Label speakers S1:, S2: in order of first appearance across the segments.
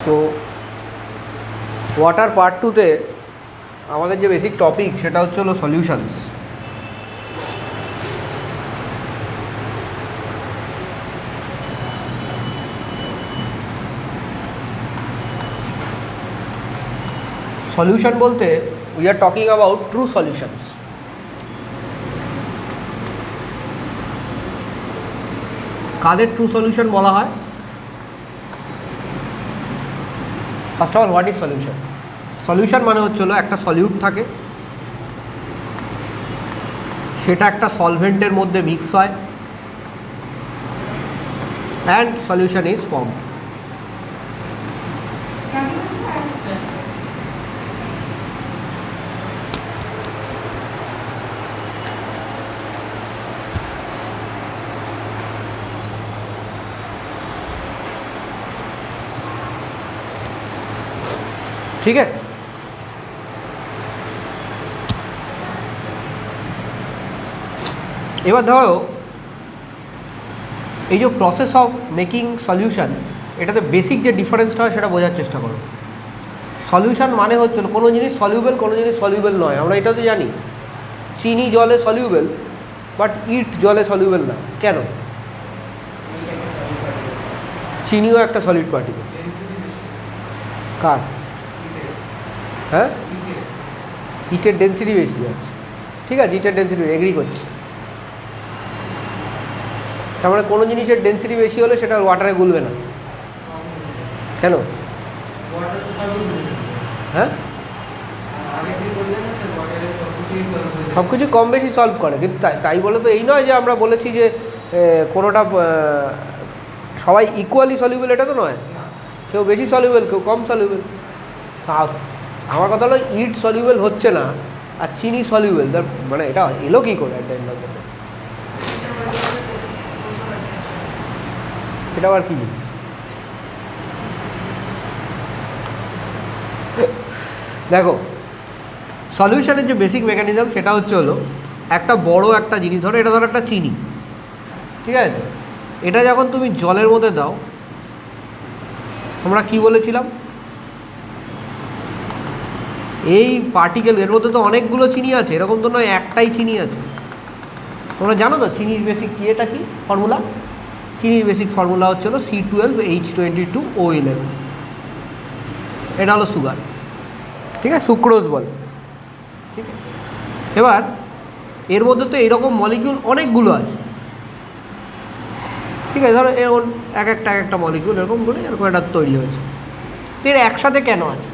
S1: তো water part টুতে আমাদের যে বেসিক টপিক সেটা হচ্ছে হলো সলিউশনস। সলিউশন বলতে we are talking about true solutions. কাদের ট্রু সলিউশন বলা হয়? First of all, what is solution? Solution মানে হচ্ছে হলো একটা সলিউট থাকে, সেটা একটা সলভেন্টের মধ্যে মিক্স হয় অ্যান্ড সলিউশন ইজ ফর্ম। ठीक है, এবার ধরো এই যে প্রসেস অফ মেকিং সলিউশন, এটাতে বেসিক যে ডিফারেন্সটা হয় সেটা বোঝার চেষ্টা করো। সলিউশন মানে হচ্ছে কোনো জিনিস সলিউবেল, কোনো জিনিস সলিউবেল নয়, আমরা এটা তো জানি। চিনি জলে সলিউবেল, বাট ইট জলে সলিউবেল না। কেন? চিনিও একটা সলিড পার্টিকেল। কার? হ্যাঁ, ইটের ডেন্সিটি বেশি আছে, ঠিক আছে, ইটের ডেন্সিটি এগ্রি করছে। তার মানে কোনো জিনিসের ডেন্সিটি বেশি হলে সেটা ওয়াটারে গুলবে না। কেন? হ্যাঁ, সব কিছু কম বেশি সলভ করে, কিন্তু তাই বলে তো এই নয় যে আমরা বলেছি যে কোনোটা সবাই ইকুয়ালি সলিউবেল, এটা তো নয়। কেউ বেশি সলিউবেল, কেউ কম সলিউবেল। আমার কথা হলো ইট সলিউবেল হচ্ছে না আর চিনি সলিউবেল, তার মানে এটা এলো কী করে? একটা এটা আবার কি? দেখো, সলিউশনের যে বেসিক মেকানিজম সেটা হচ্ছে হলো একটা বড় একটা জিনিস, ধরো এটা ধরো একটা চিনি, ঠিক আছে, এটা যখন তুমি জলের মধ্যে দাও, আমরা কি বলেছিলাম, এই পার্টিকেল এর মধ্যে তো অনেকগুলো চিনি আছে, এরকম তো নয় একটাই চিনি আছে। তোমরা জানো তো চিনির বেসিক কি, এটা কি ফর্মুলা? চিনির বেসিক ফর্মুলা হচ্ছে হলো C12H22O11। এটা হলো সুগার, ঠিক আছে, সুক্রোজ বলে, ঠিক আছে। এবার এর মধ্যে তো এইরকম মলিকিউল অনেকগুলো আছে, ঠিক আছে, ধরো এরকম এক একটা মলিকিউল এরকম করে এরকম একটা তৈরি হয়েছে। তো এরা একসাথে কেন আছে?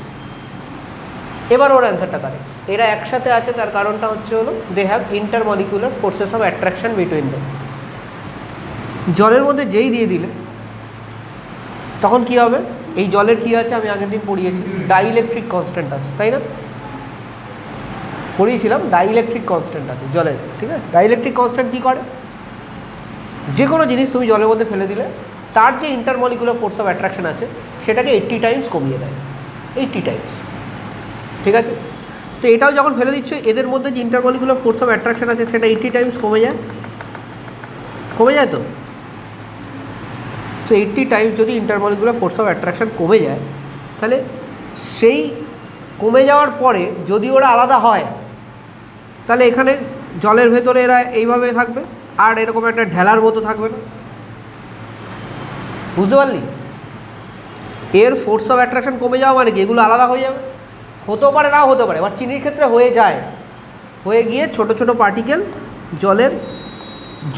S1: এবার ওর অ্যান্সারটা কারেক্ট। এরা একসাথে আছে তার কারণটা হচ্ছে হলো they have intermolecular forces of attraction between them. জলের মধ্যে যেই দিয়ে দিলে তখন কি হবে? এই জলের কি আছে আমি আগের দিন পড়িয়েছি, ডাইইলেকট্রিক কনস্ট্যান্ট আছে, তাই না? পড়িয়েছিলাম ডাইইলেকট্রিক কনস্ট্যান্ট আছে জলের, ঠিক আছে। ডাইইলেকট্রিক কনস্ট্যান্ট কী করে? যে কোনো জিনিস তুমি জলের মধ্যে ফেলে দিলে তার যে ইন্টারমলিকুলার ফোর্স অফ অ্যাট্রাকশন আছে সেটাকে 80 টাইমস কমিয়ে দেয়, 80 টাইমস, ঠিক আছে। তো এটাও যখন ফেলে দিচ্ছ, এদের মধ্যে যে ইন্টারমলিকুলার ফোর্স অফ অ্যাট্রাকশন আছে সেটা 80 টাইমস কমে যায়, তো 80 টাইমস যদি ইন্টারমলিকুলার ফোর্স অফ অ্যাট্রাকশন কমে যায়, তাহলে সেই কমে যাওয়ার পরে যদি ওরা আলাদা হয়, তাহলে এখানে জলের ভেতরে এরা এইভাবে থাকবে আর এরকম একটা ঢেলার মতো থাকবে না, বুঝতে পারলি? এর ফোর্স অফ অ্যাট্রাকশন কমে যাওয়া মানে কি এগুলো আলাদা হয়ে যাবে? হতেও পারে, নাও হতে পারে। এবার চিনির ক্ষেত্রে হয়ে যায়, হয়ে গিয়ে ছোট ছোট পার্টিকেল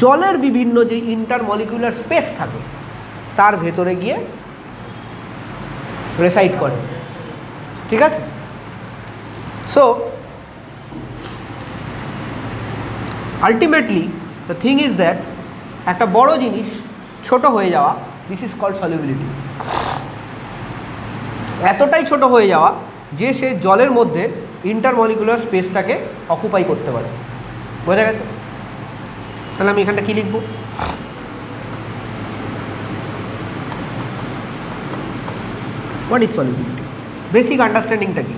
S1: জলের বিভিন্ন যে ইন্টারমলিকুলার স্পেস থাকে তার ভেতরে গিয়ে রেসাইড করে, ঠিক আছে। So ultimately the thing is that একটা বড় জিনিস ছোট হয়ে যাওয়া, দিস ইজ কল্ড সলিউবিলিটি। এতটাই ছোট হয়ে যাওয়া যে সে জলের মধ্যে ইন্টারমলিকুলার স্পেসটাকে অকুপাই করতে পারে, বোঝা গেছে? তাহলে আমি এখানটা কী লিখব? What is solubility? বেসিক আন্ডারস্ট্যান্ডিংটা কি?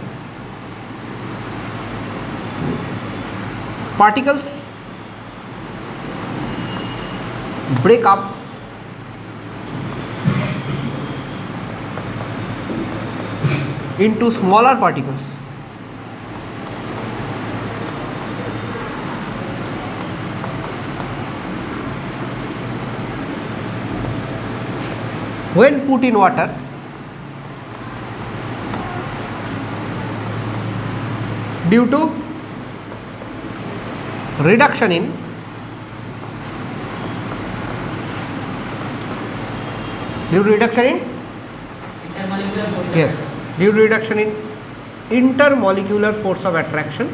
S1: Particles break up into smaller particles. When put in water, due to reduction in intermolecular force of attraction,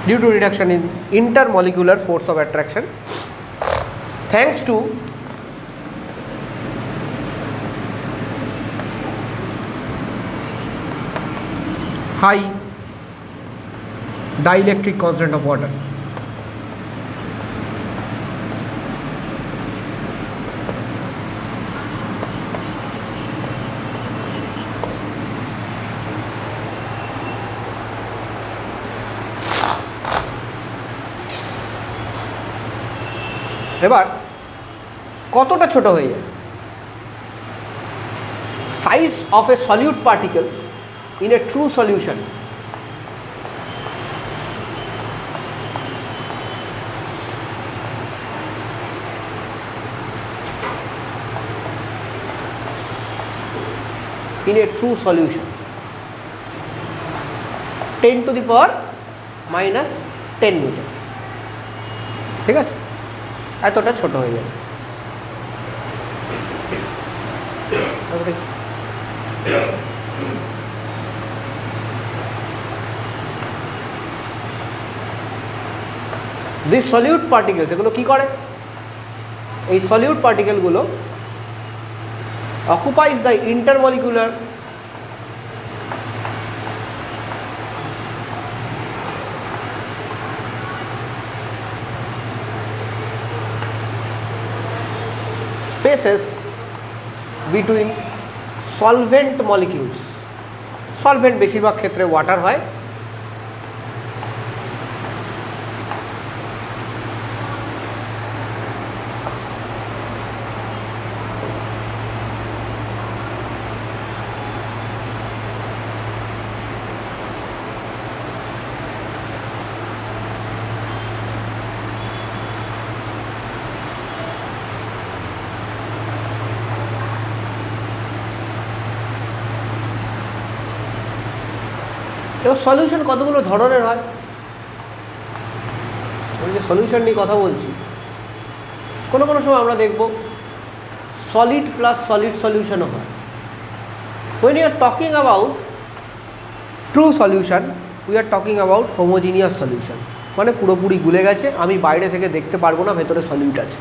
S1: due to reduction in intermolecular force of attraction, thanks to high dielectric constant of water. এবার কতটা ছোট হয়ে যায়? Size of A solute particle in a true solution in a true solution 10 to the power minus 10 metre, ঠিক আছে? এতটা ছোট হয়ে যাবে। দিস সলিউট পার্টিকেলস, এগুলো কী করে? এই সলিউট পার্টিকেলগুলো occupies the intermolecular spaces between solvent molecules. Solvent বেশিরভাগ ক্ষেত্রে ওয়াটার হয়। এবার সলিউশন কতগুলো ধরনের হয়? আমি যে সলিউশন নিয়ে কথা বলছি, কোনো কোনো সময় আমরা দেখব সলিড প্লাস সলিড সলিউশনও হয়। when you are talking about true solution we are talking about homogeneous solution, মানে পুরোপুরি গুলে গেছে, আমি বাইরে থেকে দেখতে পারবো না ভেতরে সলিউট আছে।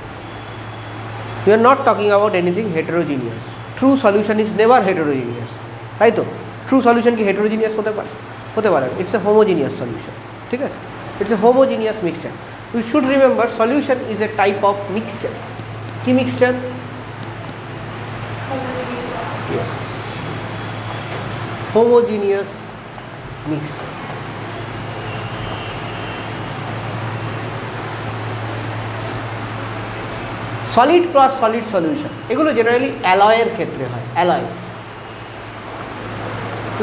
S1: we are not talking about anything heterogeneous. true solution is never heterogeneous, তাই তো? ট্রু সলিউশন কি হেটেরোজিনিয়াস হতে পারে? হতে পারে। ইটস এ হোমোজিনিয়াস সলিউশন, ঠিক আছে? It's a homogeneous mixture. We should remember solution is a type of mixture. কি mixture? Homogeneous mixture. Solid plus solid solution, এগুলো জেনারেলি অ্যালয়ের ক্ষেত্রে হয়। অ্যালয়েস,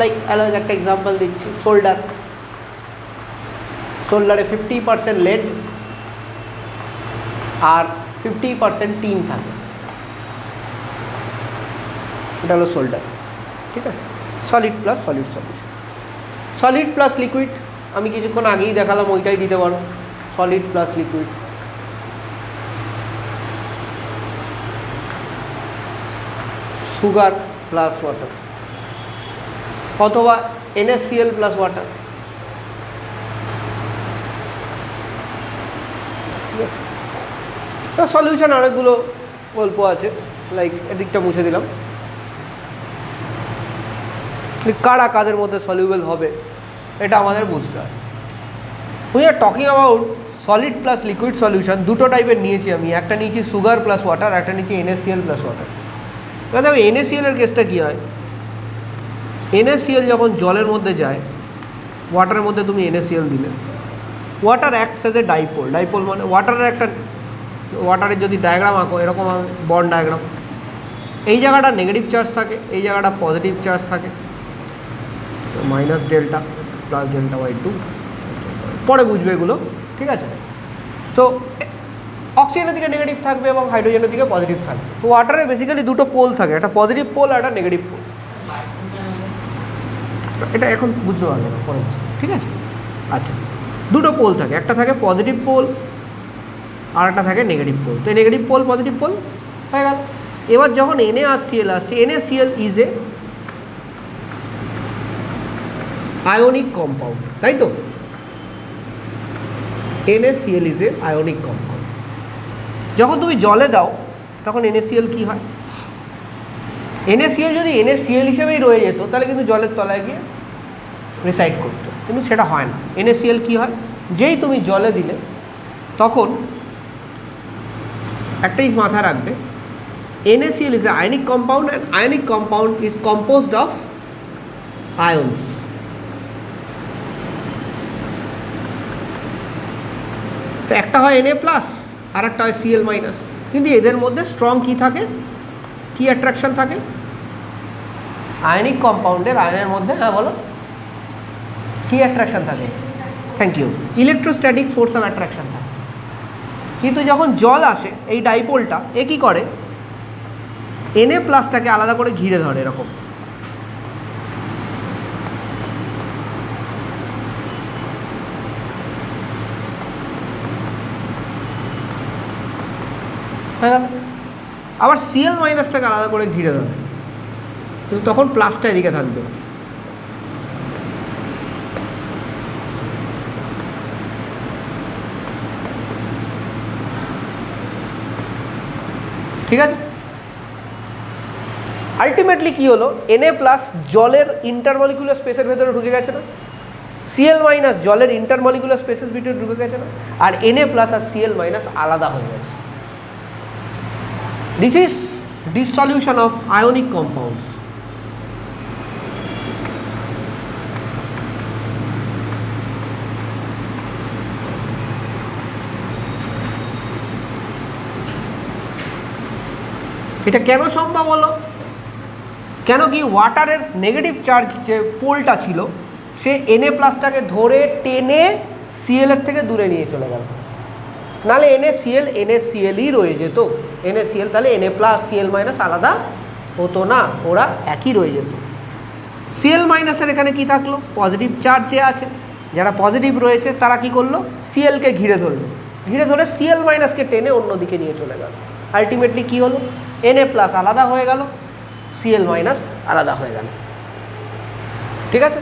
S1: লাইক অ্যালয়ের একটা এক্সাম্পল দিচ্ছি, সোল্ডার। সোল্ডারে 50% লেড আর 50% টিন থাকে, এটা হলো সোল্ডার, ঠিক আছে? Solid plus solid solution. Solid plus liquid, আমি কিছুক্ষণ আগেই দেখালাম, ওইটাই দিতে পারো, solid plus liquid. Sugar plus water অথবা NaCl প্লাস ওয়াটার, ঠিক আছে? তো সলিউশন অনেকগুলো গল্প আছে, লাইক এদিকটা মুছে দিলাম। কারা কাদের মধ্যে সলিউবল হবে এটা আমাদের বুঝতে হয়। We are talking about solid plus liquid solution. দুটো টাইপের নিয়েছি আমি, একটা নিয়েছি সুগার প্লাস ওয়াটার, একটা নিয়েছি NaCl প্লাস ওয়াটার। এবার দেখো NaCl এর কেসটা কী হয়। NaCl যখন জলের মধ্যে যায়, ওয়াটারের মধ্যে তুমি NaCl দিলে, water acts as a dipole. Dipole মানে ওয়াটারের একটা, ওয়াটারের যদি ডায়াগ্রাম আঁকো এরকম বন্ড ডায়াগ্রাম, এই জায়গাটা নেগেটিভ চার্জ থাকে, এই জায়গাটা পজিটিভ চার্জ থাকে, minus delta plus delta by two, পরে বুঝবে এগুলো, ঠিক আছে। তো অক্সিজেনের দিকে নেগেটিভ থাকবে এবং হাইড্রোজেনের দিকে পজিটিভ থাকবে। তো ওয়াটারে বেসিক্যালি দুটো পোল থাকে, একটা পজিটিভ পোল আর একটা নেগেটিভ পোল। এটা এখন বুঝতে পারবে না, পরে ঠিক আছে। আচ্ছা, দুটো পোল থাকে, একটা থাকে পজিটিভ পোল আর একটা থাকে নেগেটিভ পোল। তো নেগেটিভ পোল পজিটিভ পোল হয়ে গেল। এবার যখন NaCl আসছে, NaCl is a ionic compound, তাই তো? NaCl is a ionic compound. যখন তুমি জলে দাও তখন NaCl কি হয়? NaCl যদি NaCl হিসেবেই রয়ে যেত তাহলে কিন্তু জলের তলায় গিয়ে রিসাইড করতো, কিন্তু সেটা হয় না। NaCl কি হয়, যেই তুমি জলে দিলে তখন একটা জিনিস মাথায় রাখবে, NaCl is an ionic compound and ionic compound is composed of ions. তো একটা হয় Na প্লাস আর একটা হয় Cl মাইনাস, কিন্তু এদের মধ্যে স্ট্রং কি থাকে, কি অ্যাট্রাকশন থাকে? আয়নিক কম্পাউন্ডের আয়নের মধ্যে, হ্যাঁ বলো, কি অ্যাট্রাকশন থাকে? Thank you, electrostatic force of attraction থাকে। কিন্তু যখন জল আসে, এই ডাইপোলটা এ কী করে, Na প্লাসটাকে আলাদা করে ঘিরে ধরে এরকম। আবার Cl মাইনাসটাকে আলাদা করে ঘিরে ধরে, কিন্তু তখন প্লাসটা এদিকে থাকবে। ঠিক আছে, আলটিমেটলি কি হলো, Na প্লাস জলের ইন্টারমলিকুলার স্পেসের ভেতরে ঢুকে গেছে না, Cl মাইনাস জলের ইন্টারমলিকুলার স্পেসের ভিতরে ঢুকে গেছে না, আর Na প্লাস আর Cl মাইনাস আলাদা হয়ে গেছে। This is dissolution of ionic compounds. এটা কেন সম্ভব হলো? কেন কি ওয়াটারের নেগেটিভ চার্জ যে পোলটা ছিল সে Na প্লাসটাকে ধরে টেনে Cl এর থেকে দূরে নিয়ে চলে গেল, নাহলে NaClই রয়ে যেত। NaCl তাহলে Na প্লাস Cl মাইনাস আলাদা হতো না, ওরা একই রয়ে যেত। Cl মাইনাসের এখানে কি থাকলো, পজিটিভ চার্জ যে আছে, যারা পজিটিভ রয়েছে তারা কি করলো, Clকে ঘিরে ধরলো, ঘিরে ধরে Cl মাইনাসকে টেনে অন্যদিকে নিয়ে চলে গেল। আলটিমেটলি কি হলো, Na প্লাস আলাদা হয়ে গেল, Cl মাইনাস আলাদা হয়ে গেল। ঠিক আছে,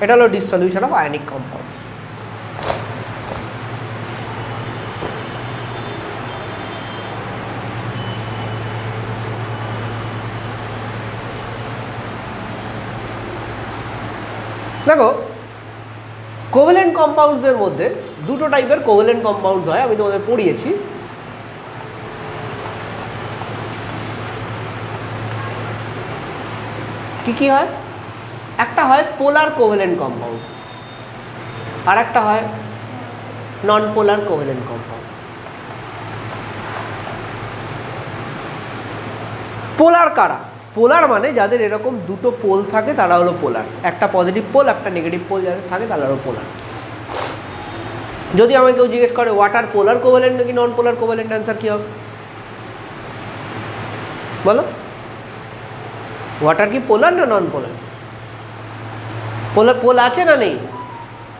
S1: এটা হলো ডিসসলিউশন অফ আয়নিক কম্পাউন্ডস। দেখো, কোভ্যালেন্ট কম্পাউন্ডসের মধ্যে দুটো টাইপের কোভ্যালেন্ট কম্পাউন্ডস হয়, আমি তোমাদের পড়িয়েছি। কি কি হয়? একটা হয় পোলার কোভ্যালেন্ট কম্পাউন্ড, আর একটা হয় নন পোলার কোভ্যালেন্ট কম্পাউন্ড। পোলার কারা? পোলার মানে যাদের এরকম দুটো পোল থাকে তারা হলো পোলার, একটা পজিটিভ পোল একটা নেগেটিভ পোল যাদের থাকে তারা হলো পোলার। যদি আমাকে কেউ জিজ্ঞেস করে ওয়াটার পোলার কোভ্যালেন্ট নাকি নন পোলার কোভ্যালেন্ট, অ্যান্সার কী হবে বলো? ওয়াটার কি পোলার না নন পোলার? পোলার, পোল আছে না নেই?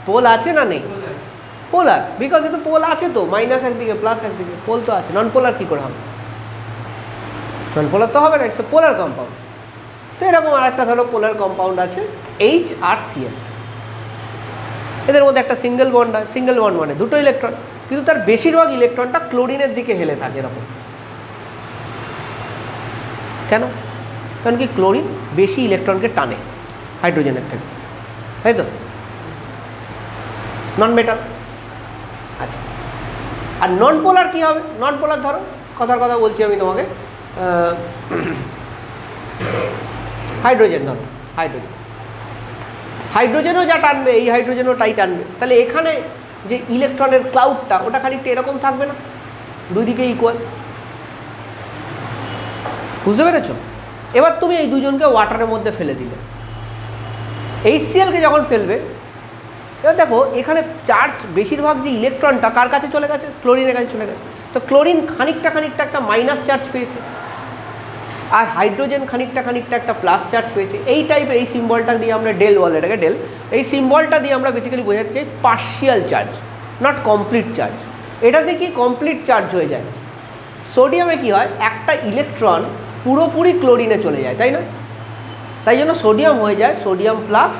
S1: পোল আছে না নেই? পোলার, বিকজ এটা পোল আছে তো, মাইনাস একদিকে প্লাস একদিকে, পোল তো আছে। নন পোলার কী করে হবে? নন পোলার তো হবে না, ইটস পোলার কম্পাউন্ড। তো এরকম আরেকটা ধরো পোলার কম্পাউন্ড আছে H আর Cl, এদের মধ্যে একটা সিঙ্গেল বন্ড হয়। সিঙ্গেল বন্ড মানে দুটো ইলেকট্রন, কিন্তু তার বেশিরভাগ ইলেকট্রনটা ক্লোরিনের দিকে হেলে থাকে এরকম। কেন? কারণ কি ক্লোরিন বেশি ইলেকট্রনকে টানে হাইড্রোজেনের থেকে, তাই তো? নন মেটাল। আচ্ছা, আর নন পোলার কী হবে? নন পোলার ধরো, কথার কথা বলছি আমি তোমাকে, হাইড্রোজেন ধরো, হাইড্রোজেন, হাইড্রোজেনও যা টানবে এই হাইড্রোজেনও তাই টানবে। তাহলে এখানে যে ইলেকট্রনের ক্লাউডটা ওটা খানিকটা এরকম থাকবে না, দুই দিকে ইকুয়াল। বুঝতে পেরেছো? এবার তুমি এই দুজনকে ওয়াটারের মধ্যে ফেলে দিলে, HCl কে যখন ফেলবে, এবার দেখো এখানে চার্জ বেশিরভাগ যে ইলেকট্রনটা কার কাছে চলে গেছে, ক্লোরিনের কাছে চলে গেছে। তো ক্লোরিন খানিকটা একটা মাইনাস চার্জ পেয়েছে, আর হাইড্রোজেন খানিকটা একটা প্লাস চার্জ পেয়েছে। এই টাইপের এই সিম্বলটা দিয়ে আমরা ডেল বলে, এটাকে ডেল, এই সিম্বলটা দিয়ে আমরা বেসিক্যালি বোঝাতে চাই partial charge, not complete charge. এটাতে কি কমপ্লিট চার্জ হয়ে যায়। সোডিয়ামে কি হয়, একটা ইলেকট্রন পুরোপুরি ক্লোরিনে চলে যায়, তাই না? তাই জন্য সোডিয়াম হয়ে যায় সোডিয়াম প্লাস,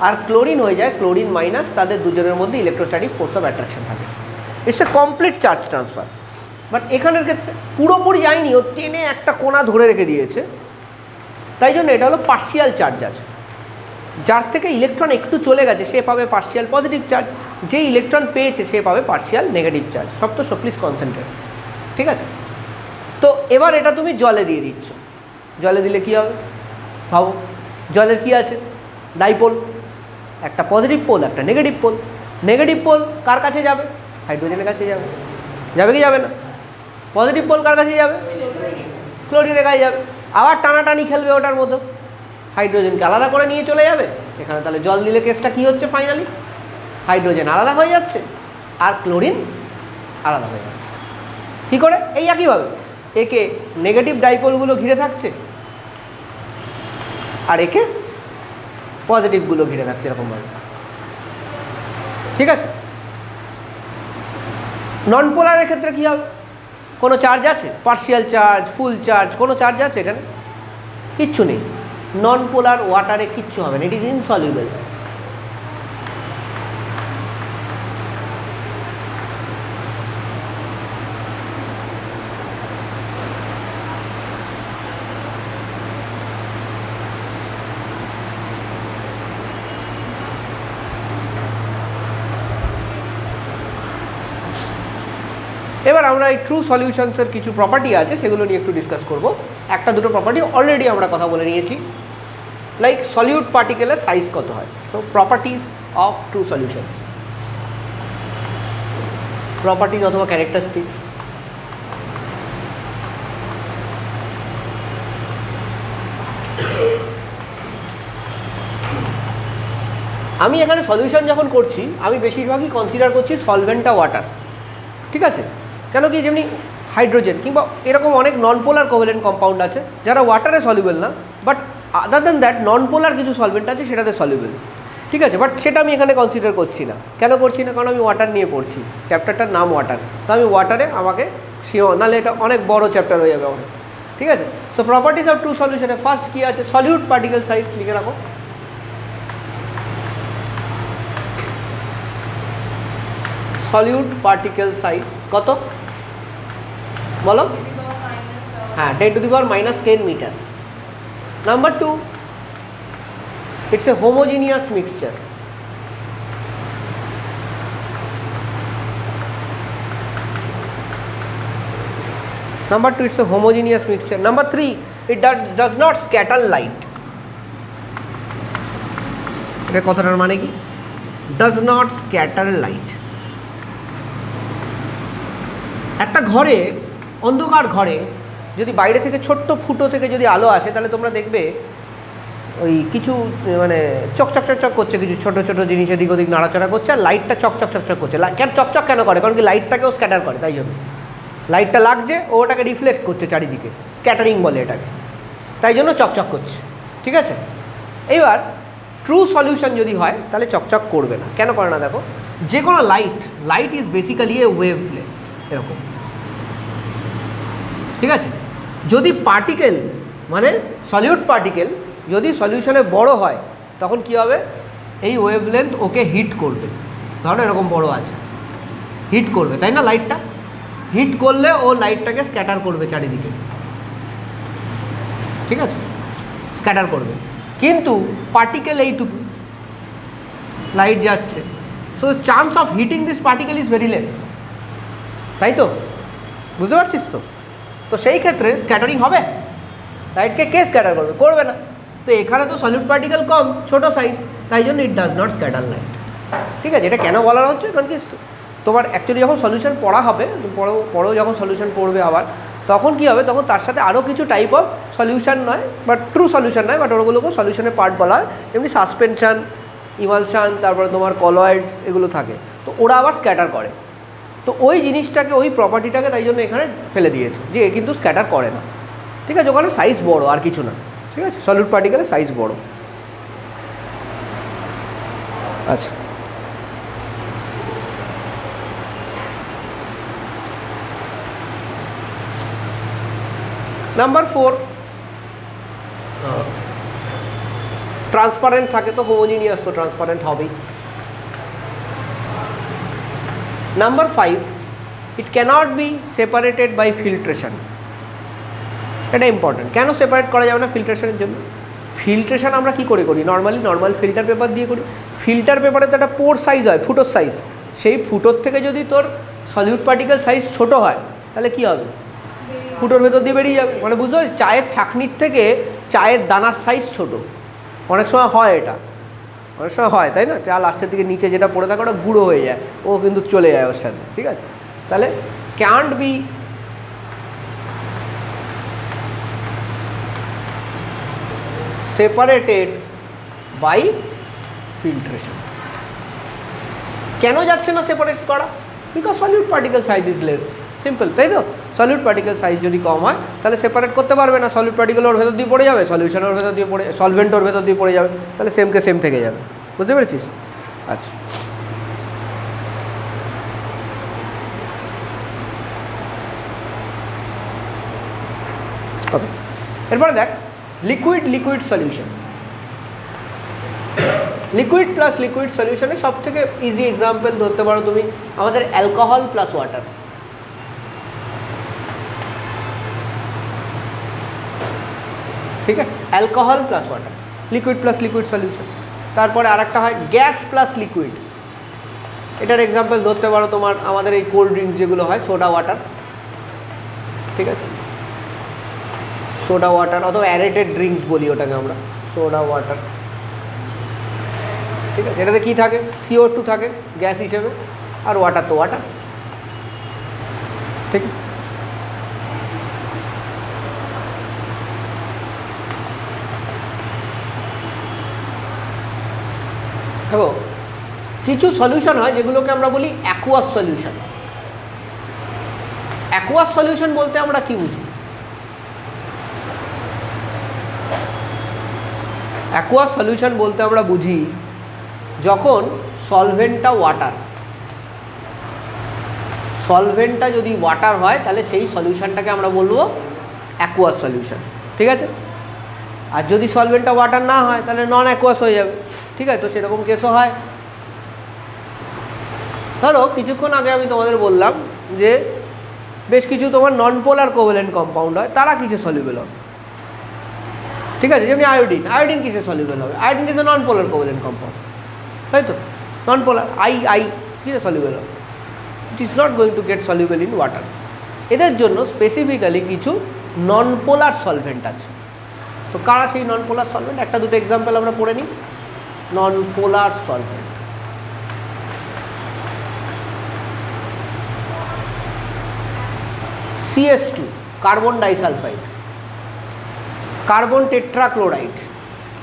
S1: আর ক্লোরিন হয়ে যায় ক্লোরিন মাইনাস। তাদের দুজনের মধ্যে ইলেকট্রোস্ট্যাটিক ফোর্স অফ অ্যাট্রাকশন থাকে। It's a complete charge transfer. But এখানের ক্ষেত্রে পুরোপুরি যায়নি, ও টেনে একটা কোণা ধরে রেখে দিয়েছে, তাই জন্য এটা হলো পার্শিয়াল চার্জ আছে। যার থেকে ইলেকট্রন একটু চলে গেছে সে পাবে পার্শিয়াল পজিটিভ চার্জ, যে ইলেকট্রন পেয়েছে সে পাবে পার্শিয়াল নেগেটিভ চার্জ। সব তো প্লিজ কনসেন্ট্রেট, ঠিক আছে? তো এবার এটা তুমি জলে দিয়ে দিচ্ছ, জলে দিলে কী হবে ভাবো, জলের কি আছে, ডাইপোল, একটা পজিটিভ পোল একটা নেগেটিভ পোল। নেগেটিভ পোল কার কাছে যাবে, হাইড্রোজেনের কাছে যাবে, যাবে কি যাবে না? পজিটিভ পোল কার কাছে যাবে, ক্লোরিনের কাছে যাবে। আবার টানাটানি খেলবে ওটার মতো, হাইড্রোজেনকে আলাদা করে নিয়ে চলে যাবে এখানে। তাহলে জল দিলে কেসটা কী হচ্ছে, ফাইনালি হাইড্রোজেন আলাদা হয়ে যাচ্ছে আর ক্লোরিন আলাদা হয়ে যাচ্ছে। কী করে? এই একইভাবে একে নেগেটিভ ডাইপোলগুলো ঘিরে থাকছে আর একে পজিটিভগুলো ঘিরে থাকছে এরকমভাবে, ঠিক আছে? নন পোলারের ক্ষেত্রে কী হবে, কোনো চার্জ আছে, পার্শিয়াল চার্জ, ফুল চার্জ, কোনো চার্জ আছে এখানে? কিচ্ছু নেই। নন পোলার ওয়াটারে কিচ্ছু হবে না, ইট ইজ ইনসলিউবল। এবার আমরা এই ট্রু সলিউশনসের কিছু প্রপার্টি আছে সেগুলো নিয়ে একটু ডিসকাস করব। একটা দুটো প্রপার্টি অলরেডি আমরা কথা বলে নিয়েছি, লাইক সলিউট পার্টিকেলের সাইজ কত হয়। তো properties of true solutions, properties অথবা ক্যারেক্টারিস্টিক্স। আমি এখানে সলিউশন যখন করছি আমি বেশিরভাগই কনসিডার করছি সলভেন্টটা ওয়াটার, ঠিক আছে? কেন কি, যেমনি হাইড্রোজেন কিংবা এরকম অনেক নন পোলার কোভ্যালেন্ট কম্পাউন্ড আছে যারা ওয়াটারে সলিউবল না, বাট আদার দ্যান দ্যাট নন পোলার কিছু সলভেন্ট আছে সেটাতে সলিউবল, ঠিক আছে? বাট সেটা আমি এখানে কনসিডার করছি না। কেন করছি না? কারণ আমি ওয়াটার নিয়ে পড়ছি, চ্যাপ্টারটার নাম ওয়াটার। তো আমি ওয়াটারে আমাকে শিওর, নাহলে এটা অনেক বড় চ্যাপ্টার হয়ে যাবে অনেক, ঠিক আছে? সো প্রপার্টিজ অফ ট্রু সলিউশনে ফার্স্ট কী আছে, সলিউট পার্টিকেল সাইজ লিখে রাখো। সলিউট পার্টিকেল সাইজ কত বলো? হ্যাঁ, 10⁻⁻10 metre. Number 2, it's a homogeneous mixture. Number 2, it's a homogeneous mixture. Number 3, it does not scatter light. এটা কথাটার মানে কি? Does not scatter light. একটা ঘরে, অন্ধকার ঘরে যদি বাইরে থেকে ছোট্ট ফুটো থেকে যদি আলো আসে তাহলে তোমরা দেখবে ওই কিছু মানে চকচক চকচক করছে, কিছু ছোটো ছোটো জিনিস এদিক ওদিক নাড়াচড়া করছে, আর লাইটটা চকচক চকচক করছে। কেন চকচক কেন করে? কারণ কি লাইটটাকেও স্ক্যাটার করে, তাই জন্য লাইটটা লাগছে ও ওটাকে রিফ্লেক্ট করছে চারিদিকে, স্ক্যাটারিং বলে এটাকে, তাই জন্য চকচক করছে, ঠিক আছে? এবার ট্রু সলিউশন যদি হয় তাহলে চকচক করবে না। কেন করে না? দেখো, যে কোনো light is basically A wavelength, এরকম, ঠিক আছে? যদি পার্টিকেল মানে সলিউট পার্টিকেল যদি সলিউশনে বড় হয় তখন কি হবে, এই ওয়েভলেন্থ ওকে হিট করবে। ধরো এরকম বড় আছে, হিট করবে, তাই না? লাইটটা হিট করলে ও লাইটটাকে স্ক্যাটার করবে চারিদিকে, ঠিক আছে? স্ক্যাটার করবে। কিন্তু পার্টিকেল এইটুকু, লাইট যাচ্ছে, so chance of hitting this particle is very less, তাই তো? বুঝতে পারছিস তো? তো সেই ক্ষেত্রে স্ক্যাটারিং হবে? লাইটকে কে স্ক্যাটার করবে? করবে না। তো এখানে তো সলিড পার্টিকেল কম, ছোটো সাইজ, তাই জন্য it does not scatter light. ঠিক আছে, এটা কেন বলানো হচ্ছে, কারণ কি তোমার অ্যাকচুয়ালি যখন সলিউশন পড়া হবে, পরেও যখন সলিউশন পড়বে আবার, তখন কী হবে, তখন তার সাথে আরও কিছু টাইপ অফ সলিউশন নয়, বাট ট্রু সলিউশন নয়, বাট ওগুলোকেও সলিউশনের পার্ট বলা হয়, এমনি সাসপেনশন, ইমালশন, তারপরে তোমার কলয়েডস এগুলো থাকে, তো ওরা আবার স্ক্যাটার করে। তো ওই জিনিসটাকে, ওই প্রপার্টিটাকে তাই জন্য এখানে ফেলে দিয়েছে যে এ কিন্তু স্ক্যাটার করে না। ঠিক আছে, ওখানে সাইজ বড় আর কিছু না। ঠিক আছে, সলিড পার্টিকেলের সাইজ বড়। আচ্ছা, নাম্বার 4, ট্রান্সপারেন্ট থাকে তো হোমোজিনিয়াস তো ট্রান্সপারেন্ট হবেই। Number 5, it cannot be separated by filtration. এটা ইম্পর্টেন্ট। কেন সেপারেট করা যাবে না ফিল্ট্রেশনের জন্য? ফিল্ট্রেশন আমরা কী করে করি? নর্মাল ফিল্টার পেপার দিয়ে করি। ফিল্টার পেপারে তো একটা পোর সাইজ হয়, ফুটোর সাইজ। সেই ফুটোর থেকে যদি তোর সলিউট পার্টিকেল সাইজ ছোট হয়, তাহলে কী হবে? ফুটোর ভেতর দিয়ে বেরিয়ে যাবে। মানে বুঝতে পারছি, চায়ের ছাঁকনির থেকে চায়ের দানার সাইজ ছোট। অনেক সময় হয় এটা, অনেক সময় হয়, তাই না? চা লাস্টের দিকে নিচে যেটা পড়ে থাকে ওটা গুঁড়ো হয়ে যায়, ও কিন্তু চলে যায় ওর সাথে। ঠিক আছে, তাহলে can't be separated by filtration. কেন যাচ্ছে না সেপারেট করা? Because solute particle size is less. Simple, তাই তো? সলিউট পার্টিকেল সাইজ যদি কম হয় তাহলে সেপারেট করতে পারবে না। সলিউট পার্টিকেল ওর ভেতর দিয়ে পড়ে যাবে, সলিউশন ওর ভেতর দিয়ে পড়ে, সলভেন্ট ওর ভেতর দিয়ে পড়ে যাবে, তাহলে সেমকে সেম থেকে যাবে। বুঝতে পেরেছিস? আচ্ছা, ওকে, এরপরে দেখ liquid solution. Liquid plus liquid সলিউশনে সব থেকে ইজি এক্সাম্পল ধরতে পারো তুমি আমাদের অ্যালকোহল প্লাস ওয়াটার। ঠিক আছে, alcohol plus water, liquid plus liquid solution. তারপরে আর একটা হয় গ্যাস প্লাস লিকুইড। এটার এক্সাম্পল ধরতে পারো তোমার আমাদের এই কোল্ড ড্রিঙ্কস যেগুলো হয়, সোডা ওয়াটার। ঠিক আছে, সোডা ওয়াটার অথবা অ্যারেটেড ড্রিঙ্কস বলি ওটাকে আমরা, সোডা ওয়াটার। ঠিক আছে, এটাতে কী থাকে? CO2 থাকে গ্যাস হিসেবে, আর ওয়াটার তো ওয়াটার। ঠিক, দেখো কিছু সলিউশন হয় যেগুলোকে আমরা বলি অ্যাকুয়াস সলিউশন। অ্যাকুয়াস সলিউশন বলতে আমরা কি বুঝি? অ্যাকুয়াস সলিউশন বলতে আমরা বুঝি যখন সলভেন্টটা ওয়াটার, সলভেন্টটা যদি ওয়াটার হয় তাহলে সেই সলিউশনটাকে আমরা বলবো অ্যাকুয়াস সলিউশন। ঠিক আছে, আর যদি সলভেন্টটা ওয়াটার না হয় তাহলে নন অ্যাকুয়াস হয়ে যাবে। ঠিক আছে, তো সেরকম কেসও হয়। ধরো কিছুক্ষণ আগে আমি তোমাদের বললাম যে বেশ কিছু তোমার নন পোলার কোভ্যালেন্ট কম্পাউন্ড হয়, তারা কিসে সলিউবল হবে? ঠিক আছে, যেমনি আয়োডিন কিসে সলিউবল হবে? আয়োডিন কিসে নন পোলার কোভ্যালেন্ট কম্পাউন্ড, তাই তো? নন পোলার আই কিসে সলিউবল হবে? It is not going to get soluble in water. এদের জন্য স্পেসিফিক্যালি কিছু নন পোলার সলভেন্ট আছে। তো কারা সেই নন পোলার সলভেন্ট? একটা দুটো এক্সাম্পল আমরা পড়ে নিই। Non polar solvent, CS2 carbon disulphide, carbon tetrachloride,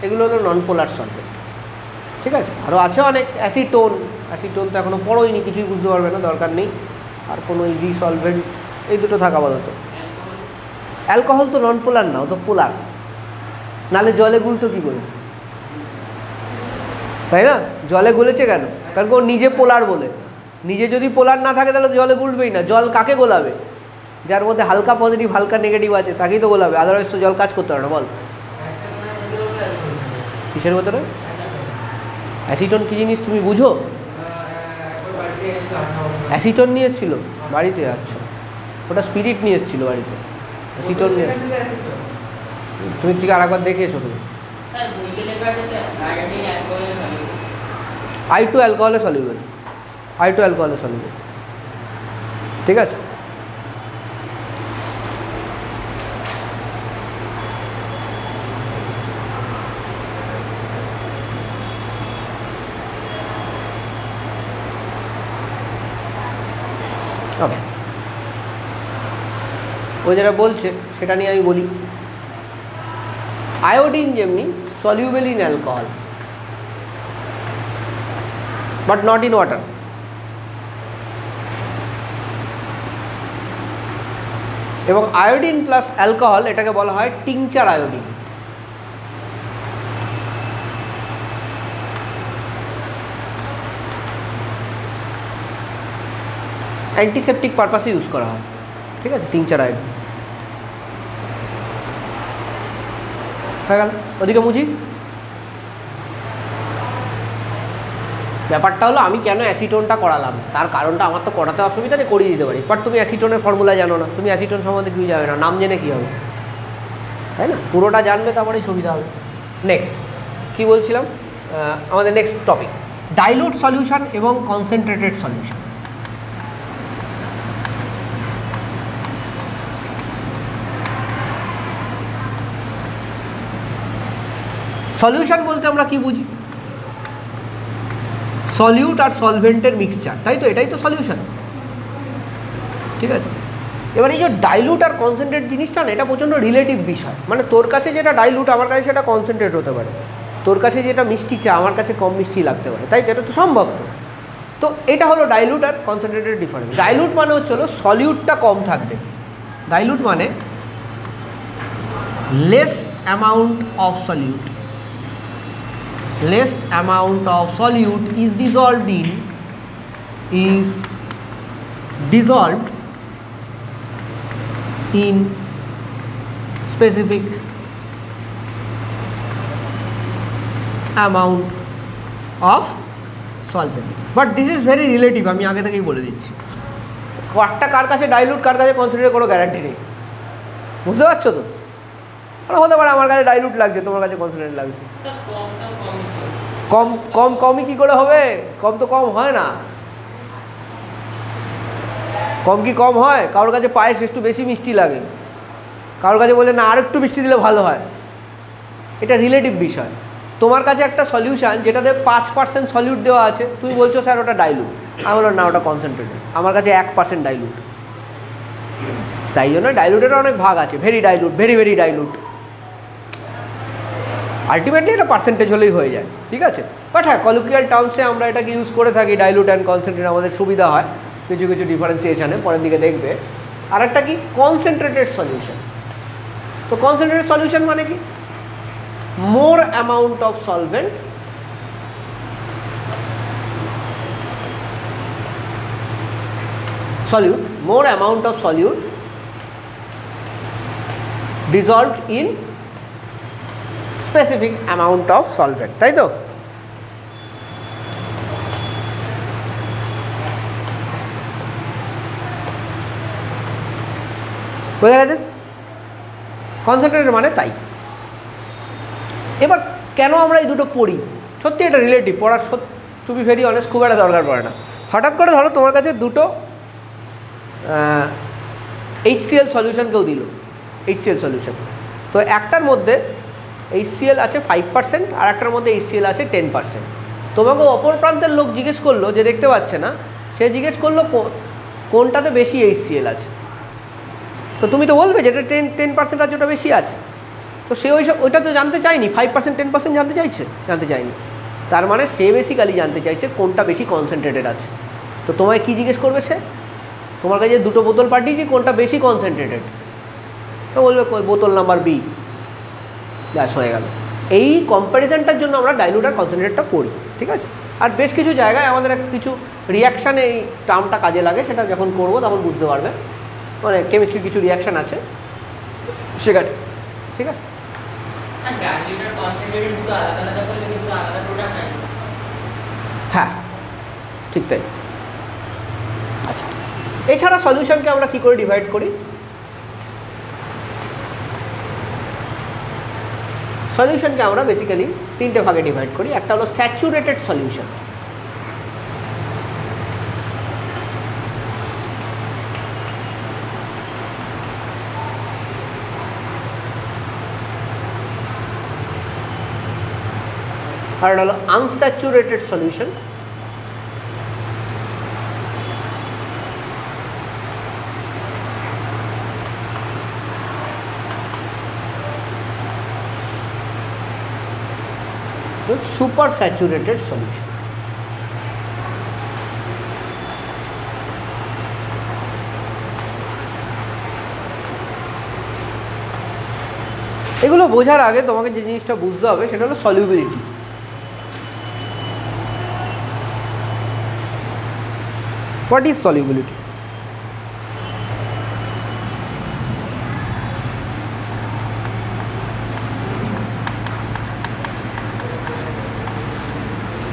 S1: এগুলো হলো নন পোলার সলভেন্ট। ঠিক আছে, আরও আছে অনেক। অ্যাসিটোন তো এখনও পড়োইনি, কিছুই বুঝতে পারবে না, দরকার নেই। আর কোনো ইজি সলভেন্ট এই দুটো থাকা আপাতত। অ্যালকোহল তো নন পোলার না, ও তো পোলার, নাহলে জলে গুলতো কী করে? তাই না? জলে গলেছে কেন? কারণ ও নিজে পোলার বলে। নিজে যদি পোলার না থাকে তাহলে জলে গুলবেই না। জল কাকে গোলাবে? যার মধ্যে হালকা পজিটিভ হালকা নেগেটিভ আছে তাকেই তো গোলাবে, আদারওয়াইজ তো জল কাজ করতে পারে না। বল কিসের ভেতরে অ্যাসিটন কী জিনিস তুমি বুঝো? অ্যাসিটন নিয়ে এসেছিল বাড়িতে? আচ্ছা, ওটা স্পিরিট নিয়ে এসেছিল বাড়িতে, অ্যাসিটন নিয়ে। তুমি ঠিক আরেকবার দেখে এসো তুমি। I2 অ্যালকোহলে soluble, I2 অ্যালকোহলে soluble. ঠিক আছে, ওকে, ও যেটা বলছে সেটা নিয়ে আমি বলি। আয়োডিন যেমনি soluble in alcohol but not in water, এবং আয়োডিন প্লাস অ্যালকোহল এটাকে বলা হয় টিংচার আয়োডিন। অ্যান্টিসেপটিক পারপাসে ইউজ করা হয়, ঠিক আছে, টিংচার আয়োডিন। হয়ে গেল, ওদিকে মুছি। ব্যাপারটা হলো আমি কেন অ্যাসিটোনটা করালাম, তার কারণটা আমার তো করাতে অসুবিধা নেই, করিয়ে দিতে পারি, বাট তুমি অ্যাসিটোনের ফর্মুলা জানো না, তুমি অ্যাসিটোন সম্বন্ধে কিছু জানো না, নাম জেনে কী হবে, তাই না? পুরোটা জানবে তারপরেই সুবিধা হবে। নেক্সট কী বলছিলাম, আমাদের নেক্সট টপিক ডাইলুট সলিউশন এবং কনসেন্ট্রেটেড সলিউশন। সলিউশন বলতে আমরা কি বুঝি? সলিউট আর সলভেন্টের মিক্সচার, তাই তো, এটাই তো সলিউশন, ঠিক আছে। এবার এই যে ডাইলুট আর কনসেন্ট্রেট জিনিসটা না, এটা প্রচণ্ড রিলেটিভ বিষয়, মানে তোর কাছে যেটা ডাইলুট আমার কাছে সেটা কনসেন্ট্রেট হতে পারে, তোর কাছে যেটা মিষ্টি চা আমার কাছে কম মিষ্টি লাগতে পারে, তাই তো, এটা তো সম্ভব। তো এটা হলো ডাইলুট আর কনসেন্ট্রেটের ডিফারেন্স। ডাইলুট মানে হচ্ছে হলো সলিউটটা কম থাকবে, ডাইলুট মানে less amount of solute, less amount of solute is dissolved in specific amount of solvent, but this is very relative, আমি আগে থেকেই বলে দিচ্ছি, কারটা কার কাছে ডাইলুট কার কাছে কনসেন্ট্রেট কোনো গ্যারান্টি নেই, বুঝতে পারছো তো? হতে পারে আমার কাছে ডাইলুট লাগছে, তোমার কাছে কনসেন্ট্রেট লাগছে। কম কম কমই কী করে হবে? কম তো কম হয় না। কম কি কম হয়? কারোর কাছে পায়েস একটু বেশি মিষ্টি লাগে, কারোর কাছে বলে না আর একটু মিষ্টি দিলে ভালো হয়। এটা রিলেটিভ বিষয়। তোমার কাছে একটা সলিউশান যেটাতে 5% সলিউট দেওয়া আছে, তুমি বলছো স্যার ওটা ডাইলুট, আমি বললাম না ওটা কনসেন্ট্রেটেড, আমার কাছে 1% ডাইলুট। তাই জন্য ডাইলুটের অনেক ভাগ আছে, very dilute, very very dilute, ultimately এটা পার্সেন্টেজ হলেই হয়ে যায়, ঠিক আছে। বাট হ্যাঁ, কলিকুয়াল টার্মসে আমরা এটাকে ইউজ করে থাকি, ডাইলুট অ্যান্ড কনসেন্ট্রেট, আমাদের সুবিধা হয় কিছু কিছু ডিফারেন্সিয়েশানে, পরের দিকে দেখবে। আর একটা কি কনসেন্ট্রেটেড সলিউশন। তো কনসেন্ট্রেটেড সলিউশন মানে কি? More amount of solvent solute, more amount of solute dissolved in specific amount of solvent, তাই তো? বোঝা গেছে? কনসেন্ট্রেটেড মানে তাই। এবার কেন আমরা এই দুটো পড়ি? সত্যি এটা রিলেটিভ, পড়ার টু বি ভেরি অনেস্ট খুব একটা দরকার পড়ে না। হঠাৎ করে ধরো তোমার কাছে দুটো HCl সলিউশন কেউ দিল, HCl সলিউশন, তো একটার মধ্যে HCl আছে 5% আর একটার মধ্যে HCl আছে 10%। তোমাকে অপর প্রান্তের লোক জিজ্ঞেস করলো, যে দেখতে পাচ্ছে না, সে জিজ্ঞেস করলো কোনটাতে বেশি HCl আছে, তো তুমি তো বলবে যেটা 10% আছে ওটা বেশি আছে। তো সে ওইটা তো জানতে চায়নি, 5% 10% জানতে চায়নি। তার মানে সে বেসিক্যালি জানতে চাইছে কোনটা বেশি কনসেন্ট্রেটেড আছে। তো তোমায় কী জিজ্ঞেস করবে সে? তোমার কাছে দুটো বোতল পাঠিয়েছি, কোনটা বেশি কনসেন্ট্রেটেড, তো বলবে বোতল নাম্বার বি, ব্যাস হয়ে গেল। এই কম্প্যারিজনটার জন্য আমরা ডাইলুট আর কনসেন্ট্রেটটা পড়ি, ঠিক আছে। আর বেশ কিছু জায়গায় আমাদের কিছু রিয়াকশানে এই টার্মটা কাজে লাগে, সেটা যখন করবো তখন বুঝতে পারবে, মানে কেমিস্ট্রির কিছু রিয়াকশান আছে সেখানে, ঠিক আছে। হ্যাঁ ঠিক তাই। আচ্ছা, এছাড়া সলিউশনকে আমরা কী করে ডিভাইড করি? সলিউশনকে আমরা বেসিক্যালি তিনটে ভাগে ডিভাইড করি। একটা হলো স্যাচুরেটেড সলিউশন, আর এটা হলো unsaturated solution. Super saturated solution. এগুলো বোঝার আগে তোমাকে যে জিনিসটা বুঝতে হবে সেটা হলো সলিউবিলিটি। What is solubility?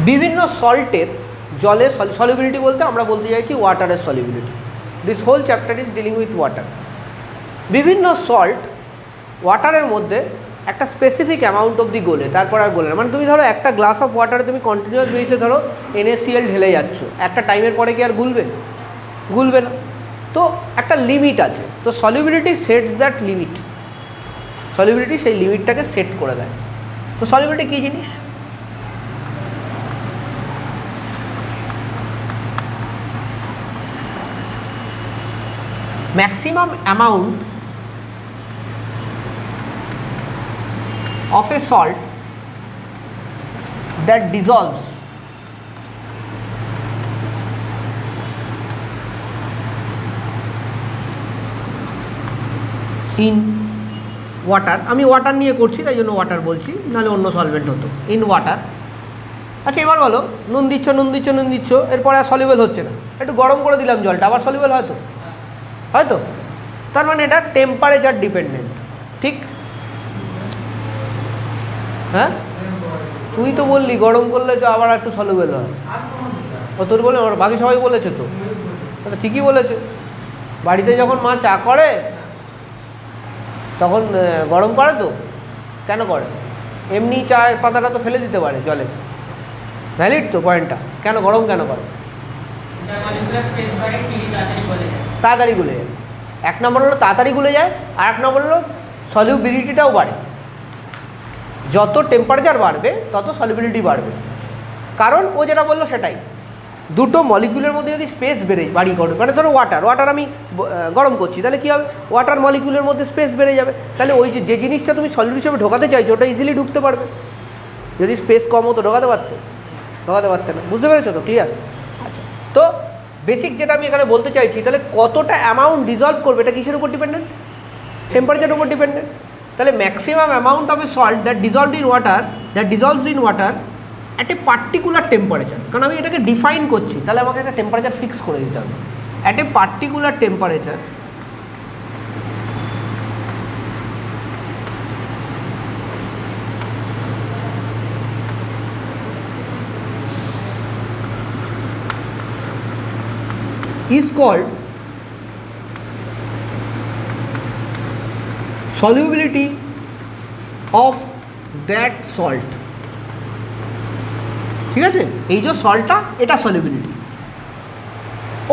S1: বিভিন্ন সল্টের জলের সলিউবিলিটি বলতে আমরা বলতে চাইছি ওয়াটারের solubility. This whole chapter is dealing with water. বিভিন্ন সল্ট ওয়াটারের মধ্যে একটা স্পেসিফিক অ্যামাউন্ট অবধি গোলে, তারপর আর গোলে না। মানে তুমি ধরো একটা গ্লাস অফ ওয়াটারে তুমি কন্টিনিউয়াস বেসিসে ধরো NaCl ঢেলে যাচ্ছ, একটা টাইমের পরে কি আর গুলবে? গুলবে না। তো একটা লিমিট আছে। তো solubility sets that limit. Solubility সেই লিমিটটাকে সেট করে দেয়। তো সলিউবিলিটি কী জিনিস? Maximum amount of a salt that dissolves in water, আমি ওয়াটার নিয়ে করছি তাই জন্য ওয়াটার বলছি, নাহলে অন্য সলভেন্ট হতো। In water. আচ্ছা এবার বলো, নুন দিচ্ছ নুন দিচ্ছ নুন দিচ্ছ, এরপরে আর সলিউবল হচ্ছে না, একটু গরম করে দিলাম জলটা, আবার সলিউবল হয়তো, হয়তো। তার মানে এটা টেম্পারেচার ডিপেন্ডেন্ট, ঠিক? হ্যাঁ, তুই তো বললি গরম করলে তো আবার একটু সলিউবল হয়। ও তোর বলে, বাকি সবাই বলেছে তো, ঠিকই বলেছে। বাড়িতে যখন মা চা করে তখন গরম করে তো, কেন করে? এমনি চায়ের পাতাটা তো ফেলে দিতে পারে জলে, ভ্যালিড তো পয়েন্টটা। কেন গরম কেন করে? তাড়াতাড়ি গুলে যায়। এক নম্বর হলো তাড়াতাড়ি গুলে যায়, আর এক নম্বর হলো সলিউবিলিটিটাও বাড়ে। যত টেম্পারেচার বাড়বে তত সলিউবিলিটি বাড়বে, কারণ ও যেটা বললো সেটাই। দুটো মলিকিউলের মধ্যে যদি স্পেস বাড়ি করবে, মানে ধরো ওয়াটার আমি গরম করছি, তাহলে কী হবে? ওয়াটার মলিকিউলের মধ্যে স্পেস বেড়ে যাবে, তাহলে ওই যে জিনিসটা তুমি সলিউট হিসেবে ঢোকাতে চাইছো ওটা ইজিলি ঢুকতে পারবে। যদি স্পেস কম হতো ঢোকাতে পারতে না। বুঝতে পেরেছো তো? ক্লিয়ার? আচ্ছা, তো বেসিক যেটা আমি এখানে বলতে চাইছি, তাহলে কতটা অ্যামাউন্ট ডিজলভ করবে এটা কিসের উপর ডিপেন্ডেন্ট? টেম্পারেচারের উপর ডিপেন্ডেন্ট। তাহলে maximum amount of A salt that dissolves in water at a particular temperature, কারণ আমি এটাকে ডিফাইন করছি, তাহলে আমাকে একটা টেম্পারেচার ফিক্স করে দিতে হবে। At a particular temperature is called solubility of that salt। ঠিক আছে, এই যে সল্টটা এটা সলিউবিলিটি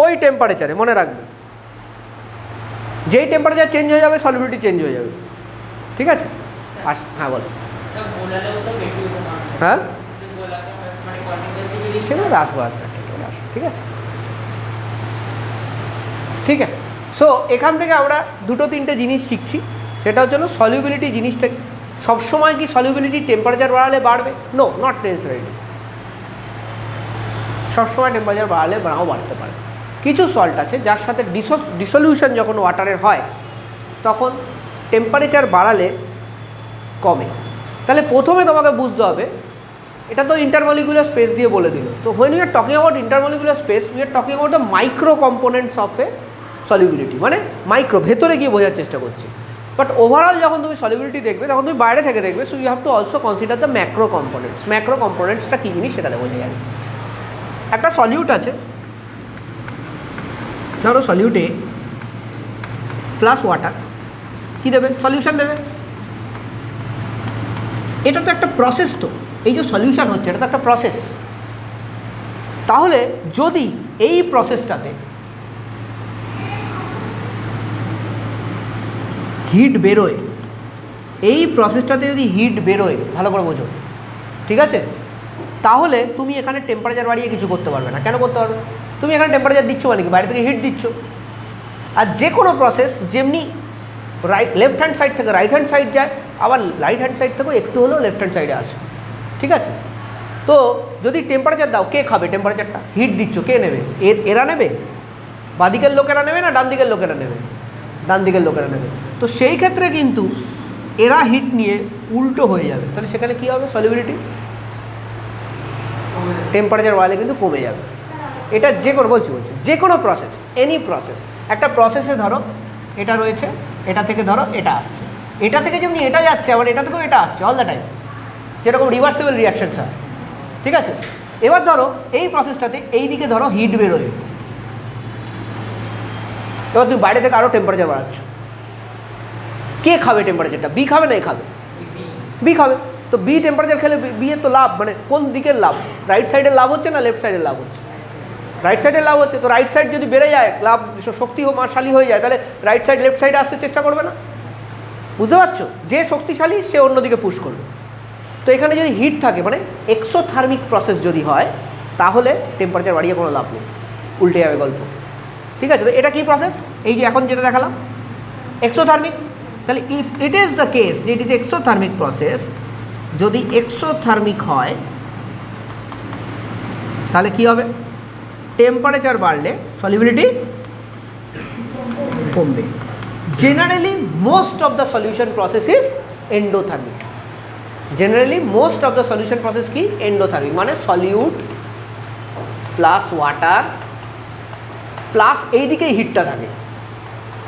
S1: ওই টেম্পারেচারে, মনে রাখবে। যেই টেম্পারেচার চেঞ্জ হয়ে যাবে সলিউবিলিটি চেঞ্জ হয়ে যাবে। ঠিক আছে? হ্যাঁ বলো। হ্যাঁ, সেগুলো আসবো। ঠিক আছে, ঠিক আছে। সো এখান থেকে আমরা দুটো তিনটে জিনিস শিখছি, সেটা হচ্ছে সলিউবিলিটি জিনিসটা সবসময় কি সলিউবিলিটি টেম্পারেচার বাড়ালে বাড়বে? No, not necessarily. সবসময় টেম্পারেচার বাড়ালে নাও বাড়তে পারে। কিছু সল্ট আছে যার সাথে ডিসলিউশন যখন ওয়াটারের হয় তখন টেম্পারেচার বাড়ালে কমে। তাহলে প্রথমে তোমাকে বুঝতে হবে, এটা তো ইন্টারমলিকুলার স্পেস দিয়ে বলে দিল। তো when you are talking about intermolecular space, we are talking about the micro components of a solubility, মানে মাইক্রো, ভেতরে গিয়ে বোঝার চেষ্টা করছি। বাট ওভারঅল যখন তুমি সলিউবিলিটি দেখবে তখন তুমি বাইরে থেকে দেখবে। So you have to also consider the macro components. Macro কম্পোনেন্টসটা কী জিনিস সেটা বোঝা যাবে। একটা সলিউট আছে, ধরো সলিউটে প্লাস ওয়াটার কী দেবে? সলিউশন দেবে। এটা তো একটা প্রসেস, তো এই যে সলিউশন হচ্ছে এটা তো একটা প্রসেস। তাহলে যদি এই প্রসেসটাতে হিট বেরোয়, এই প্রসেসটাতে যদি হিট বেরোয়, ভালো করে বোঝো, ঠিক আছে? তাহলে তুমি এখানে টেম্পারেচার বাড়িয়ে কিছু করতে পারবে না। কেন করতে পারবে? তুমি এখানে টেম্পারেচার দিচ্ছ মানে কি? বাইরে থেকে হিট দিচ্ছ। আর যে কোনো প্রসেস যেমনি লেফট হ্যান্ড সাইড থেকে রাইট হ্যান্ড সাইড যায়, আবার রাইট হ্যান্ড সাইড থেকেও একটু হলেও লেফট হ্যান্ড সাইডে আসে। ঠিক আছে? তো যদি টেম্পারেচার দাও, কে খাবে টেম্পারেচারটা? হিট দিচ্ছ, কে নেবে? এরা নেবে? বাদিকের লোকেরা নেবে না ডান দিকের লোকেরা নেবে? ডান দিকের লোকেরা নেবে। তো সেই ক্ষেত্রে কিন্তু এরা হিট নিয়ে উল্টো হয়ে যাবে, তাহলে সেখানে কী হবে? সলিবিলিটি টেম্পারেচার বাড়লে কিন্তু কমে যাবে। এটা যে কোনো বলছি যে কোনো প্রসেস, এনি প্রসেস, একটা প্রসেসে ধরো এটা রয়েছে, এটা থেকে ধরো এটা আসছে, এটা থেকে যেমনি এটা যাচ্ছে আবার এটা থেকেও এটা আসছে অল দ্য টাইম, যেরকম রিভার্সিবল রিয়াকশনস হয়, ঠিক আছে? এবার ধরো এই প্রসেসটাতে এই দিকে ধরো হিট বেরোয়, এবার তুমি বাইরে থেকে আরও টেম্পারেচার বাড়াচ্ছ, কে খাবে টেম্পারেচারটা? বি খাবে না এ খাবে? বি খাবে। তো বি টেম্পারেচার খেলে বি এর তো লাভ, মানে কোন দিকের লাভ? রাইট সাইডের লাভ হচ্ছে না লেফট সাইডের লাভ হচ্ছে? রাইট সাইডের লাভ হচ্ছে। তো রাইট সাইড যদি বেড়ে যায়, লাভ শক্তিশালী হয়ে যায়, তাহলে রাইট সাইড লেফট সাইডে আসতে চেষ্টা করবে না? বুঝতে পারছো? যে শক্তিশালী সে অন্যদিকে পুশ করবে। তো এখানে যদি হিট থাকে, মানে এক্সোথার্মিক প্রসেস যদি হয়, তাহলে টেম্পারেচার বাড়িয়ে কোনো লাভ নেই, উল্টে যাবে গল্প, ঠিক আছে? তো এটা কি প্রসেস? এই যে এখন যেটা দেখালাম এক্সোথার্মিক। তাহলে if it is the case যে ইট ইজ এক্সোথার্মিক প্রসেস, যদি এক্সোথার্মিক হয় তাহলে কি হবে? টেম্পারেচার বাড়লে সলিবিলিটি কমবে। Generally most of the solution process is endothermic. Generally most of the solution process কি? এন্ডোথার্মিক, মানে সলিউট প্লাস ওয়াটার প্লাস এইদিকেই হিটটা থাকে,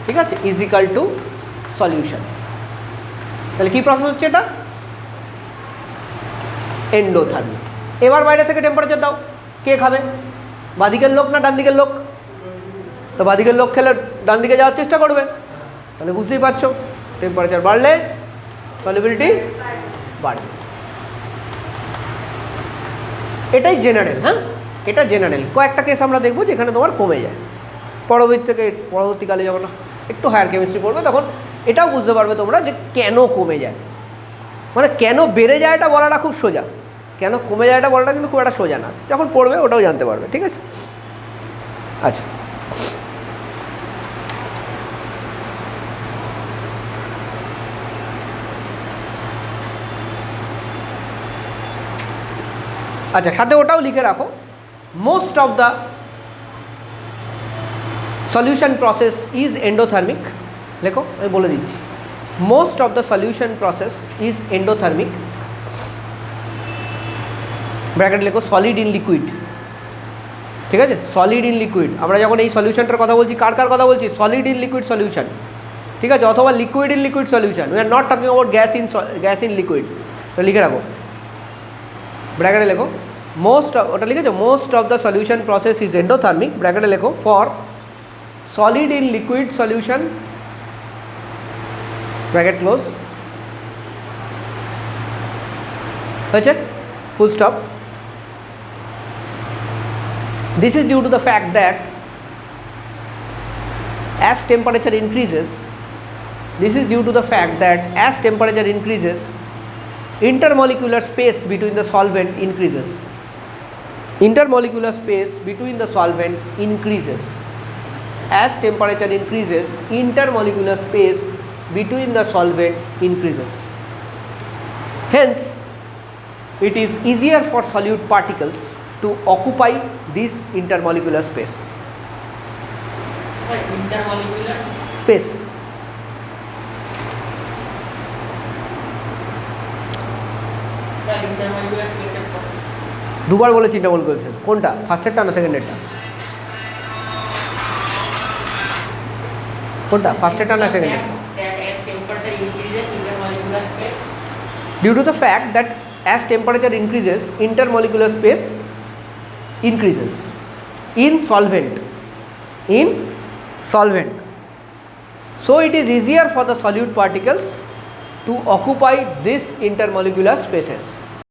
S1: ঠিক আছে, ইজ ইকাল টু সলিউশন। তাহলে কি প্রসেস হচ্ছে এটা? এন্ডোথার্মিক। এবার বাইরে থেকে টেম্পারেচার দাও, কে খাবে? বাদিকের লোক না ডান দিকের লোক? তো বাদিকের লোক খেলে ডান দিকে যাওয়ার চেষ্টা করবে, তাহলে বুঝতেই পারছো টেম্পারেচার বাড়লে সলিবিলিটি বাড়বে। এটাই জেনারেল। হ্যাঁ, এটা জেনারেল। কয়েকটা কেস আমরা দেখবো যেখানে তোমার কমে যায়। পরবর্তীকালে যখন একটু হায়ার কেমিস্ট্রি পড়বে তখন এটাও বুঝতে পারবে তোমরা যে কেন কমে যায়, মানে কেন বেড়ে যায় এটা বলাটা খুব সোজা, কেন কমে যায় এটা বলাটা কিন্তু খুব একটা সোজা না। যখন পড়বে ওটাও জানতে পারবে, ঠিক আছে? আচ্ছা, আচ্ছা, সাথে ওটাও লিখে রাখো, most of the solution process is endothermic. লেখো, আমি বলে দিচ্ছি, most of the solution process is endothermic, bracket লেখো সলিড ইন লিকুইড, ঠিক আছে? Solid in liquid. আমরা যখন এই সলিউশনটার কথা বলছি, কার কার কথা বলছি? সলিড ইন লিকুইড সলিউশন, ঠিক আছে, অথবা liquid in liquid solution. We are not talking about gas in liquid. তো লিখে রাখো, ব্র্যাকেটে লেখো মোস্ট, ওটা লিখেছো, most of the solution process is endothermic, ব্র্যাকেটে লেখো for solid in liquid solution, bracket close, হয়েছে, full stop. This is due to the fact that as temperature increases, intermolecular space between the solvent increases. Intermolecular space between the solvent increases. As temperature increases, intermolecular space between the solvent increases. Hence, it is easier for solute particles to occupy this intermolecular space.
S2: Intermolecular
S1: space.
S2: intermolecular space
S1: দুবার বলেছি ইন্টারমোলিকুলার space. কোনটা? ফার্স্টেরটা না সেকেন্ডেরটা? কোনটা? ফার্স্টেরটা না সেকেন্ডেরটা? Due to the fact that as temperature increases, intermolecular space increases in solvent. So it is easier for the solute particles to occupy this intermolecular spaces.